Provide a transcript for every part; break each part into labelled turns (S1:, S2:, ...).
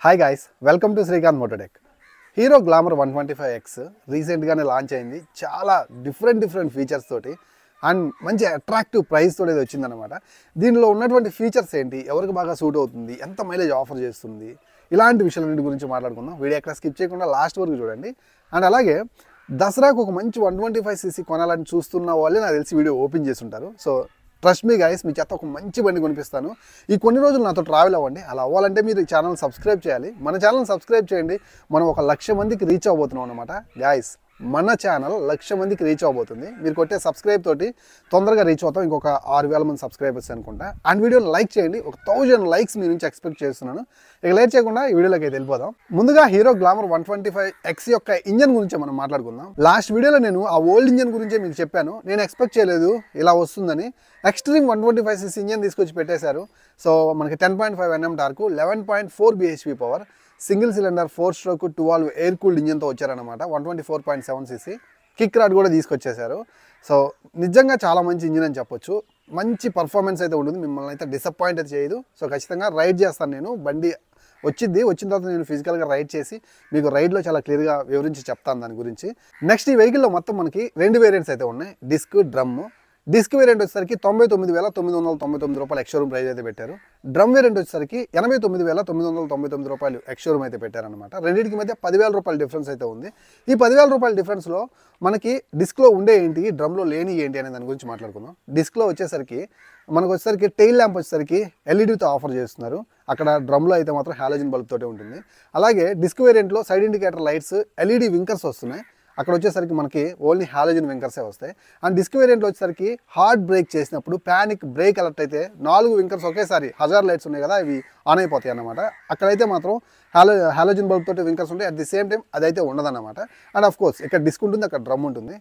S1: Hi guys, welcome to Srikanth Mototech. Hero glamour 125X రీసెంట్గానే launch అయింది. చాలా డిఫరెంట్ ఫీచర్స్ తోటి అండ్ మంచి అట్రాక్టివ్ ప్రైస్ తోటి ఇది వచ్చిందనమాట. దీనిలో ఉన్నటువంటి ఫీచర్స్ ఏంటి, ఎవరికి బాగా సూట్ అవుతుంది, ఎంత మైలేజ్ ఆఫర్ చేస్తుంది, ఇలాంటి విషయాలన్నింటి గురించి మాట్లాడుకుందాం. వీడియో ఎక్కడ స్కిప్ చేయకుండా లాస్ట్ వరకు చూడండి. అండ్ అలాగే దసరాకు ఒక మంచి 125cc కొనాలని చూస్తున్న వాళ్ళే నాకు తెలిసి వీడియో ఓపెన్ చేసి ఉంటారు. సో ట్రస్ట్ మీ గైస్, మీ చేత ఒక మంచి బండి కొనిపిస్తాను. ఈ కొన్ని రోజులు నాతో ట్రావెల్ అవ్వండి. అలా అవ్వాలంటే మీరు ఈ ఛానల్ సబ్స్క్రైబ్ చేయాలి. మన ఛానల్ సబ్స్క్రైబ్ చేయండి. మనం 1,00,000 మందికి రీచ్ అవ్వబోతున్నాం అనమాట గైస్. మన ఛానల్ 1,00,000 మందికి రీచ్ అవ్వబోతుంది. మీరు కొట్టే సబ్స్క్రైబ్ తోటి తొందరగా రీచ్ అవుతాం. ఇంకొక 6,000 మంది సబ్స్క్రైబర్స్ అనుకుంటా. అండ్ వీడియోని లైక్ చేయండి. 1,000 లైక్స్ మీ నుంచి ఎక్స్పెక్ట్ చేస్తున్నాను. ఇక లేట్ చేయకుండా ఈ వీడియోలోకి అయితే వెళ్ళిపోదాం. ముందుగా హీరో గ్లామర్ 125X యొక్క ఇంజన్ గురించి మనం మాట్లాడుకుందాం. లాస్ట్ వీడియోలో నేను ఆ ఓల్డ్ ఇంజన్ గురించే మీకు చెప్పాను. నేను ఎక్స్పెక్ట్ చేయలేదు ఇలా వస్తుందని. ఎక్స్ట్రీమ్ 125cc ఇంజన్ తీసుకొచ్చి పెట్టేశారు. సో మనకి 10.5 Nm torque, 11.4 bhp power, single cylinder 4-stroke 12 air cooled ఇంజన్తో వచ్చారనమాట. 124.7cc కిక్ రాడ్ కూడా తీసుకొచ్చేసారు. సో నిజంగా చాలా మంచి ఇంజిన్ అని చెప్పొచ్చు. మంచి పర్ఫార్మెన్స్ అయితే ఉంటుంది, మిమ్మల్ని అయితే డిసప్పాయింట్ అయితే చేయదు. సో ఖచ్చితంగా రైడ్ చేస్తాను నేను. బండి వచ్చిన తర్వాత నేను ఫిజికల్గా రైడ్ చేసి మీకు రైడ్లో చాలా క్లియర్గా వివరించి చెప్తాను దాని గురించి. నెక్స్ట్ ఈ వెహికల్లో మొత్తం మనకి 2 వేరియంట్స్ అయితే ఉన్నాయి, డిస్క్, డ్రమ్. డిస్క్ వేరియంట్ వచ్చేసరికి 99,999 రూపాయలు ఎక్స్షోరూమ్ ప్రైస్ అయితే పెట్టారు. డ్రమ్ వేరియంట్ వచ్చేసరికి 89,999 రూపాయలు ఎక్స్షోరూమ్ అయితే పెట్టారనమాట. రెండింటికి మధ్య 10,000 రూపాయల డిఫరెన్స్ అయితే ఉంది. ఈ 10,000 రూపాయల డిఫరెన్స్లో మనకి డిస్క్లో ఉండే ఏంటి, డ్రమ్లో లేని ఏంటి అనే దాని గురించి మాట్లాడుకుందాం. డిస్క్లో వచ్చేసరికి మనకు వచ్చేసరికి టెయిల్ ల్యాంప్ వచ్చేసరికి ఎల్ఈడితో ఆఫర్ చేస్తున్నారు. అక్కడ డ్రమ్లో అయితే మాత్రం హాలోజన్ బల్బ్ తోటే ఉంటుంది. అలాగే డిస్క్ వేరియంట్లో side indicator lights, LED winkers వస్తున్నాయి. అక్కడ వచ్చేసరికి మనకి ఓన్లీ హాలోజన్ వింకర్సే వస్తాయి. అండ్ డిస్క్ వేరియంట్లో వచ్చేసరికి హార్డ్ బ్రేక్ చేసినప్పుడు ప్యానిక్ బ్రేక్ అలర్ట్ అయితే 4 వింకర్స్ ఒకేసారి హజార్ లైట్స్ ఉన్నాయి కదా, అవి ఆన్ అయిపోతాయి అన్నమాట. అక్కడైతే మాత్రం హాలోజన్ బల్బ్ తోటి వింకర్స్ ఉంటాయి. అట్ ది సేమ్ టైం అదైతే ఉండదన్నమాట. అండ్ ఆఫ్ కోర్స్ ఇక్కడ డిస్క్ ఉంటుంది, అక్కడ డ్రమ్ ఉంటుంది.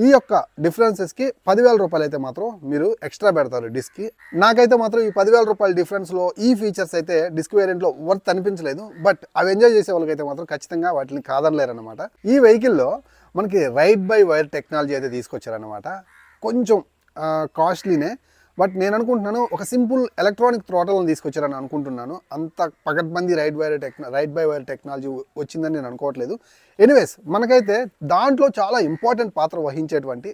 S1: ఈ యొక్క డిఫరెన్సెస్కి 10,000 రూపాయలు అయితే మాత్రం మీరు ఎక్స్ట్రా పెడతారు డిస్క్కి. నాకైతే మాత్రం ఈ 10,000 రూపాయల డిఫరెన్స్లో ఈ ఫీచర్స్ అయితే డిస్క్ వేరియంట్లో వర్త్ అనిపించలేదు. బట్ అవి ఎంజాయ్ చేసే వాళ్ళకైతే మాత్రం ఖచ్చితంగా వాటిని కాదనలేరన్నమాట. ఈ వెహికల్లో మనకి రైడ్ బై వైర్ టెక్నాలజీ అయితే తీసుకొచ్చారనమాట. కొంచెం కాస్ట్లీనే, బట్ నేను అనుకుంటున్నాను ఒక సింపుల్ ఎలక్ట్రానిక్ థ్రాటల్ని తీసుకొచ్చారని అనుకుంటున్నాను. అంత పకడ్బందీ రైడ్ బై వైర్ టెక్నాలజీ వచ్చిందని నేను అనుకోవట్లేదు. ఎనీవేస్ మనకైతే దాంట్లో చాలా ఇంపార్టెంట్ పాత్ర వహించేటువంటి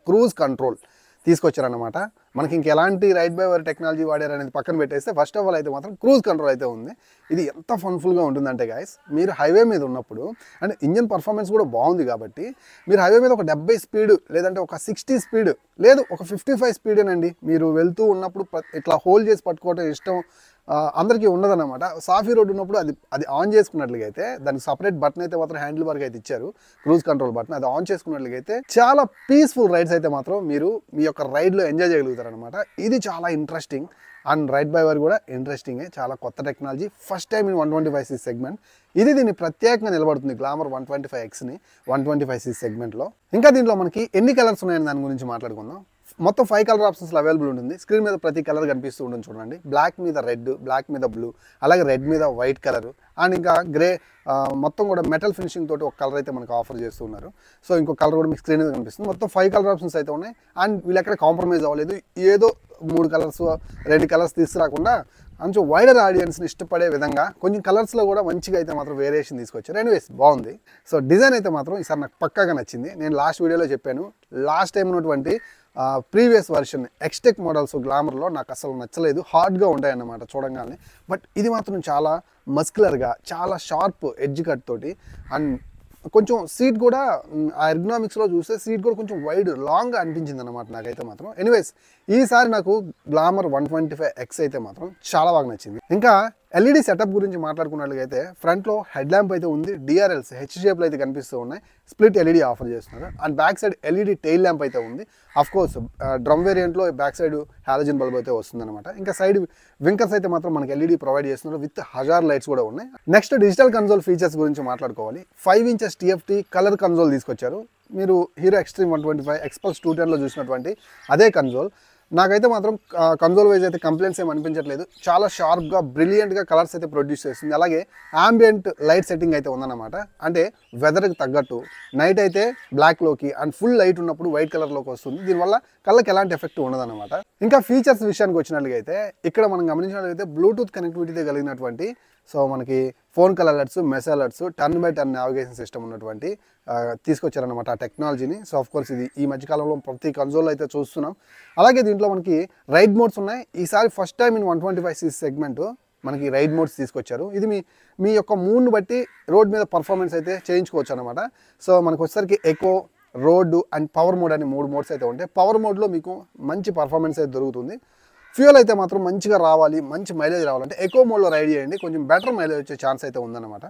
S1: క్రూజ్ కంట్రోల్ తీసుకొచ్చారనమాట. మనకి ఇంకెలాంటి రైడ్ బై వైర్ టెక్నాలజీ వాడారు అనేది పక్కన పెట్టేస్తే ఫస్ట్ ఆఫ్ ఆల్ అయితే మాత్రం క్రూజ్ కంట్రోల్ అయితే ఉంది. ఇది ఎంత ఫన్ఫుల్గా ఉంటుందంటే గాయస్, మీరు హైవే మీద ఉన్నప్పుడు అండ్ ఇంజన్ పర్ఫార్మెన్స్ కూడా బాగుంది కాబట్టి మీరు హైవే మీద ఒక 70 స్పీడ్ లేదంటే ఒక 60 స్పీడ్ లేదు ఒక 55 స్పీడేనండి మీరు వెళ్తూ ఉన్నప్పుడు ఇట్లా హోల్డ్ చేసి పట్టుకోవటం ఇష్టం అందరికీ ఉండదన్నమాట. సాఫీ రోడ్ ఉన్నప్పుడు అది ఆన్ చేసుకున్నట్లుగా అయితే దానికి సపరేట్ బటన్ అయితే మాత్రం హ్యాండిల్ బార్కి అయితే ఇచ్చారు, క్రూజ్ కంట్రోల్ బటన్. అది ఆన్ చేసుకున్నట్లుగా అయితే చాలా పీస్ఫుల్ రైడ్స్ అయితే మాత్రం మీరు మీ యొక్క రైడ్లో ఎంజాయ్ చేయగలుగుతారు అనమాట. ఇది చాలా interesting. And ride by wire కూడా ఇంట్రెస్టింగే, చాలా కొత్త technology, first time in 125cc segment. ఇది దీన్ని ప్రత్యేకంగా నిలబడుతుంది గ్లామర్ 125Xని 125cc సెగ్మెంట్లో. ఇంకా దీంట్లో మనకి ఎన్ని కలర్స్ ఉన్నాయని దాని గురించి మాట్లాడుకుందాం. మొత్తం 5 కలర్ ఆప్షన్స్లో అవైలబుల్ ఉంటుంది. స్క్రీన్ మీద ప్రతి కలర్ కనిపిస్తూ ఉంటుంది చూడండి. బ్లాక్ మీద రెడ్, బ్లాక్ మీద బ్లూ, అలాగే రెడ్ మీద వైట్ కలర్, అండ్ ఇంకా గ్రే, మొత్తం కూడా మెటల్ ఫినిషింగ్ తోటి ఒక కలర్ అయితే మనకు ఆఫర్ చేస్తున్నారు. సో ఇంకో కలర్ కూడా మీకు స్క్రీన్ మీద కనిపిస్తుంది. మొత్తం 5 కలర్ ఆప్షన్స్ అయితే ఉన్నాయి. అండ్ వీళ్ళు ఎక్కడ కాంప్రమైజ్ అవ్వలేదు. ఏదో 3 కలర్స్ 2 కలర్స్ తీసుకురాకుండా కొంచెం వైడర్ ఆడియన్స్ని ఇష్టపడే విధంగా కొంచెం కలర్స్లో కూడా మంచిగా అయితే మాత్రం వేరియేషన్ తీసుకొచ్చారు. ఎనీవేస్ బాగుంది. సో డిజైన్ అయితే మాత్రం ఈసారి నాకు పక్కాగా నచ్చింది. నేను లాస్ట్ వీడియోలో చెప్పాను, లాస్ట్ టైం ఉన్నటువంటి ప్రీవియస్ వర్షన్ ఎక్స్టెక్ మోడల్స్ గ్లామర్లో నాకు అసలు నచ్చలేదు, హార్డ్గా ఉంటాయి అన్నమాట చూడంగానే. బట్ ఇది మాత్రం చాలా మస్కులర్గా, చాలా షార్ప్ ఎడ్జ్ కట్ తోటి, అండ్ కొంచెం సీట్ కూడా ఆ ఎర్గనామిక్స్లో చూస్తే సీట్ కూడా కొంచెం వైడ్ లాంగ్గా అనిపించింది అనమాట నాకైతే మాత్రం. ఎనీవేస్ ఈసారి నాకు గ్లామర్ 125X అయితే మాత్రం చాలా బాగా నచ్చింది. ఇంకా ఎల్ఈడి సెటప్ గురించి మాట్లాడుకున్నట్లయితే ఫ్రంట్లో హెడ్ ల్యాంప్ అయితే ఉంది, డిఆర్ఎల్స్ హెచ్ షేప్లో అయితే కనిపిస్తూ ఉన్నాయి, స్ప్లిట్ ఎల్ఈడి ఆఫర్ చేస్తున్నారు. And back side LED tail lamp అయితే ఉంది. అఫ్ కోర్స్ డ్రమ్ వేరియంట్లో బ్యాక్ సైడ్ హాలోజన్ బల్బ్ అయితే వస్తుందన్నమాట. ఇంకా సైడ్ వింకర్స్ అయితే మాత్రం మనకి ఎల్ఈడి ప్రొవైడ్ చేస్తున్నారు, విత్ హజార్ లైట్స్ కూడా ఉన్నాయి. నెక్స్ట్ డిజిటల్ కన్సోల్ ఫీచర్స్ గురించి మాట్లాడుకోవాలి. 5 inches TFT కలర్ కన్సోల్ తీసుకొచ్చారు. మీరు హీరో ఎక్స్ట్రీమ్ 125 ఎక్స్పల్స్ 210లో చూసినటువంటి అదే కన్సోల్. నాకైతే మాత్రం కన్సోల్ వైజ్ అయితే కంప్లైంట్స్ ఏమి అనిపించట్లేదు. చాలా షార్ప్గా బ్రిలియంట్గా కలర్స్ అయితే ప్రొడ్యూస్ చేస్తుంది. అలాగే ఆంబియంట్ లైట్ సెట్టింగ్ అయితే ఉందన్నమాట. అంటే వెదర్కి తగ్గట్టు నైట్ అయితే బ్లాక్లోకి అండ్ ఫుల్ లైట్ ఉన్నప్పుడు వైట్ కలర్లోకి వస్తుంది. దీనివల్ల కళ్ళకి ఎలాంటి ఎఫెక్ట్ ఉండదన్నమాట. ఇంకా ఫీచర్స్ విషయానికి వచ్చినట్లయితే ఇక్కడ మనం గమనించినట్లయితే బ్లూటూత్ కనెక్టివిటీతో కలిగినటువంటి సో మనకి phone call alerts, message alerts, turn by turn navigation system ఉన్నటువంటి తీసుకొచ్చారనమాట ఆ టెక్నాలజీని. సో ఆఫ్ కోర్స్ ఇది ఈ మధ్యకాలంలో ప్రతి కన్సోల్లో అయితే చూస్తున్నాం. అలాగే దీంట్లో మనకి రైడ్ మోడ్స్ ఉన్నాయి. ఈసారి first time in 125cc segment మనకి రైడ్ మోడ్స్ తీసుకొచ్చారు. ఇది మీ యొక్క మూడ్ని బట్టి రోడ్ మీద పర్ఫార్మెన్స్ అయితే చేయించుకోవచ్చు అనమాట. సో మనకు వచ్చేసరికి eco, road and power mode అని 3 మోడ్స్ అయితే ఉంటాయి. పవర్ మోడ్లో మీకు మంచి పర్ఫార్మెన్స్ అయితే దొరుకుతుంది. ఫ్యూయల్ అయితే మాత్రం మంచిగా రావాలి, మంచి మైలేజ్ రావాలంటే ఎకో మోడ్లో రైడ్ చేయండి, కొంచెం బెటర్ మైలేజ్ వచ్చే ఛాన్స్ అయితే ఉందన్నమాట.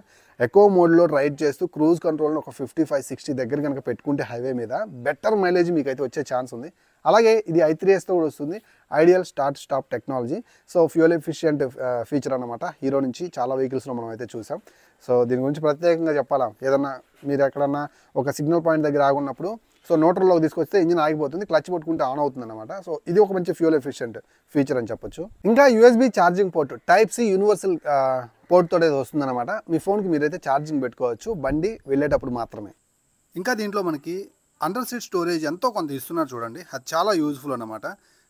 S1: ఎకో మోడ్లో రైడ్ చేస్తూ క్రూజ్ కంట్రోల్ని ఒక 55-60 దగ్గర కనుక పెట్టుకుంటే హైవే మీద బెటర్ మైలేజ్ మీకు అయితే వచ్చే ఛాన్స్ ఉంది. అలాగే ఇది i3Sతో కూడా వస్తుంది, ideal start stop technology. So fuel efficient feature అనమాట. హీరో నుంచి చాలా వెహికల్స్లో మనం అయితే చూసాం. సో దీని గురించి ప్రత్యేకంగా చెప్పాలా, ఏదన్నా మీరు ఎక్కడన్నా ఒక సిగ్నల్ పాయింట్ దగ్గర ఆగున్నప్పుడు సో న్యూట్రల్లోకి తీసుకొస్తే ఇంజిన్ ఆగిపోతుంది, క్లచ్ పట్టుకుంటే ఆన్ అవుతుంది అనమాట. సో ఇది ఒక మంచి ఫ్యూయల్ ఎఫిషియంట్ ఫీచర్ అని చెప్పొచ్చు. ఇంకా USB charging port, Type-C universal port తోటి వస్తుందన్నమాట. మీ ఫోన్కి మీరైతే ఛార్జింగ్ పెట్టుకోవచ్చు బండి వెళ్ళేటప్పుడు మాత్రమే. ఇంకా దీంట్లో మనకి అండర్ సీట్ స్టోరేజ్ ఎంతో కొంత ఇస్తున్నారు చూడండి, అది చాలా యూజ్ఫుల్ అనమాట.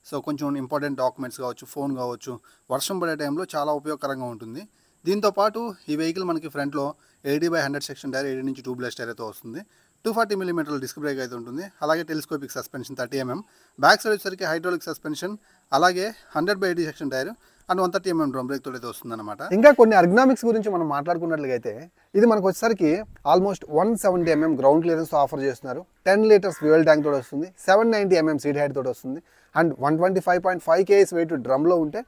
S1: సో కొంచెం ఇంపార్టెంట్ డాక్యుమెంట్స్ కావచ్చు, ఫోన్ కావచ్చు, వర్షం పడే టైంలో చాలా ఉపయోగకరంగా ఉంటుంది. దీంతోపాటు ఈ వెహికల్ మనకి ఫ్రంట్లో 80/100 సెక్షన్ టైర్, 80 నుంచి ట్యూబ్లెస్ టైర్ అయితే వస్తుంది. 240mm డిస్క్ బ్రేక్ అయితే ఉంటుంది. అలాగే telescopic suspension 30mm, back side వచ్చేసరికి హైడ్రాలిక్ సస్పెన్షన్, అలాగే 100/80 section tyre and 130mm drum brake తోటి అయితే వస్తుందన్నమాట. ఇంకా కొన్ని ఎర్గనామిక్స్ గురించి మనం మాట్లాడుకున్నట్లయితే ఇది మనకు వచ్చేసరికి almost 170mm ground clearance offer చేస్తున్నారు. 10 లీటర్స్ ఫ్యూయల్ ట్యాంక్ తోటి వస్తుంది, 790mm సీట్ హైట్ తోటి వస్తుంది అండ్ 125.5 kgs వెయిట్ డ్రమ్లో ఉంటే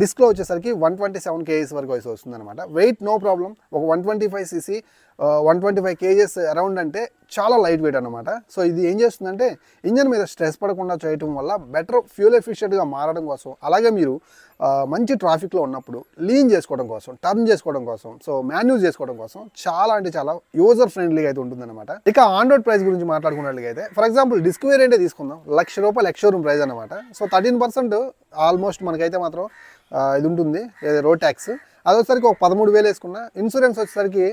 S1: డిస్క్లో వచ్చేసరికి 127 kgs వరకు వస్తుంది అనమాట. వెయిట్ నో ప్రాబ్లం, ఒక 125cc 125 kgs అరౌండ్ అంటే చాలా లైట్ వెయిట్ అనమాట. సో ఇది ఏం చేస్తుందంటే ఇంజన్ మీద స్ట్రెస్ పడకుండా చేయటం వల్ల బెటర్ ఫ్యూయల్ ఎఫిషియెంట్గా మారడం కోసం, అలాగే మీరు మంచి ట్రాఫిక్లో ఉన్నప్పుడు లీన్ చేసుకోవడం కోసం, టర్న్ చేసుకోవడం కోసం, సో మాన్యూజ్ చేసుకోవడం కోసం చాలా అంటే చాలా యూజర్ ఫ్రెండ్లీగా అయితే ఉంటుందన్నమాట. ఇక ఆన్ రోడ్ ప్రైస్ గురించి మాట్లాడుకున్నట్లయితే ఫర్ ఎగ్జాంపుల్ డిస్క్ వేరియంటే తీసుకుందాం, ₹1,00,000 ఎక్స్-షోరూమ్ ప్రైస్ అనమాట. సో 13% ఆల్మోస్ట్ మనకైతే మాత్రం ఇది ఉంటుంది రోడ్ ట్యాక్స్. అది వచ్చేసరికి ఒక 13,000 వేసుకున్నా, ఇన్సూరెన్స్ వచ్చేసరికి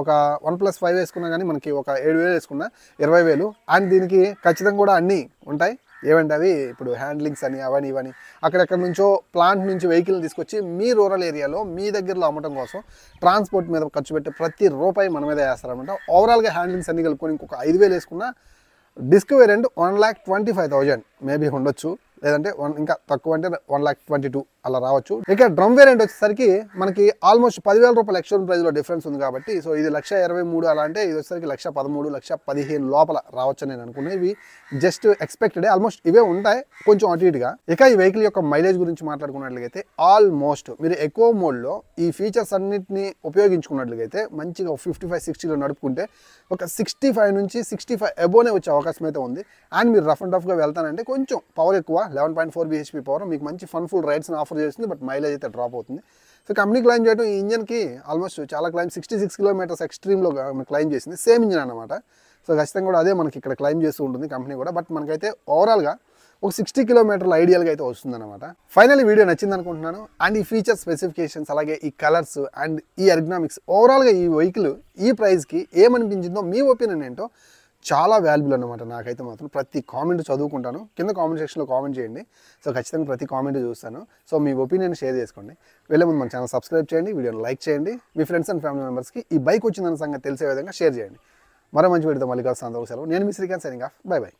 S1: ఒక 1+5 వేసుకున్నా కానీ మనకి ఒక 7,000 వేసుకున్నా 20,000. అండ్ దీనికి ఖచ్చితంగా కూడా అన్నీ ఉంటాయి. ఏమంటే అవి ఇప్పుడు హ్యాండ్లింగ్స్ అని అవని ఇవని అక్కడెక్కడ నుంచో ప్లాంట్ నుంచి వెహికల్ తీసుకొచ్చి మీ రూరల్ ఏరియాలో మీ దగ్గరలో అమ్మటం కోసం ట్రాన్స్పోర్ట్ మీద ఖర్చు పెట్టే ప్రతి రూపాయి మన మీద వేస్తారనమాట. ఓవరాల్గా హ్యాండ్లింగ్స్ అన్ని కలుపుకొని ఇంకొక 5,000 వేసుకున్నా డిస్క్ వేరియంట్ 1,25,000 మేబీ ఉండొచ్చు, లేదంటే ఇంకా తక్కువ అంటే 1,22,000 అలా రావచ్చు. ఇక డ్రమ్ వేరియంట్ వచ్చేసరికి మనకి ఆల్మోస్ట్ ₹10,000 ఎక్స్-షోరూమ్ ప్రైస్లో డిఫరెన్స్ ఉంది కాబట్టి సో ఇది 1,23,000 అలా అంటే ఇది వచ్చేసరికి 1,13,000, 1,15,000 లోపల రావచ్చు నేను అనుకున్నాను. ఇవి జస్ట్ ఎక్స్పెక్టెడ్, ఆల్మోస్ట్ ఇవే ఉంటాయి కొంచెం అటు ఇటుగా. ఇక ఈ వెహికల్ యొక్క మైలేజ్ గురించి మాట్లాడుకున్నట్లయితే ఆల్మోస్ట్ మీరు ఎక్కువ మోడ్లో ఈ ఫీచర్స్ అన్నింటినీ ఉపయోగించుకున్నట్లయితే మంచిగా 55-60లో నడుపుకుంటే ఒక 65 నుంచి 65 అబోనే వచ్చే అవకాశం అయితే ఉంది. అండ్ మీరు రఫ్ అండ్ టఫ్గా వెళ్తానంటే కొంచెం పవర్ ఎక్కువ, 11.4 bhp పవర్, మీకు మంచి ఫన్ఫుల్ రైడ్స్ని ఆఫర్ చేస్తుంది. బట్ మైలేజ్ అయితే డ్రాప్ అవుతుంది. సో కంపెనీ క్లైమ్ చేయడం ఈ ఇంజన్కి ఆల్మోస్ట్ చాలా క్లైమ్ 66 kilometers ఎక్స్ట్రీమ్లో క్లైమ్ చేసింది, సేమ్ ఇంజన్ అనమాట. సో ఖచ్చితంగా కూడా అదే మనకి ఇక్కడ క్లైమ్ చేస్తూ ఉంటుంది కంపెనీ కూడా. బట్ మనకైతే ఓవరాల్గా ఒక 60 kilometers ఐడియల్గా అయితే వస్తుందన్నమాట. ఫైనల్ వీడియో నచ్చింది అనుకుంటున్నాను. అండ్ ఈ ఫీచర్ స్పెసిఫికేషన్స్, అలాగే ఈ కలర్స్ అండ్ ఈ ఎర్గనామిక్స్, ఓవరాల్గా ఈ వెహికల్ ఈ ప్రైస్కి ఏమనిపించిందో మీ ఒపీనియన్ ఏంటో చాలా వాల్యుబుల్ అనమాట. నాకైతే మాత్రం ప్రతి కామెంట్ చదువుకుంటాను, కింద కామెంట్ సెక్షన్లో కామెంట్ చేయండి. సో ఖచ్చితంగా ప్రతి కామెంట్ చూస్తాను. సో మీ ఒపీనియన్ షేర్ చేసుకోండి. వెళ్ళే ముందు మన ఛానల్ సబ్స్క్రైబ్ చేయండి, వీడియోని లైక్ చేయండి, మీ ఫ్రెండ్స్ అండ్ ఫ్యామిలీ మెంబర్స్కి ఈ బైక్ వచ్చిందన్న సంగతి తెలిసే విధంగా షేర్ చేయండి. మరో మంచి వీడియోతో మళ్ళీ కలుస్తాను. సెలవు. నేను మీ Srikanth, signing off. Bye by.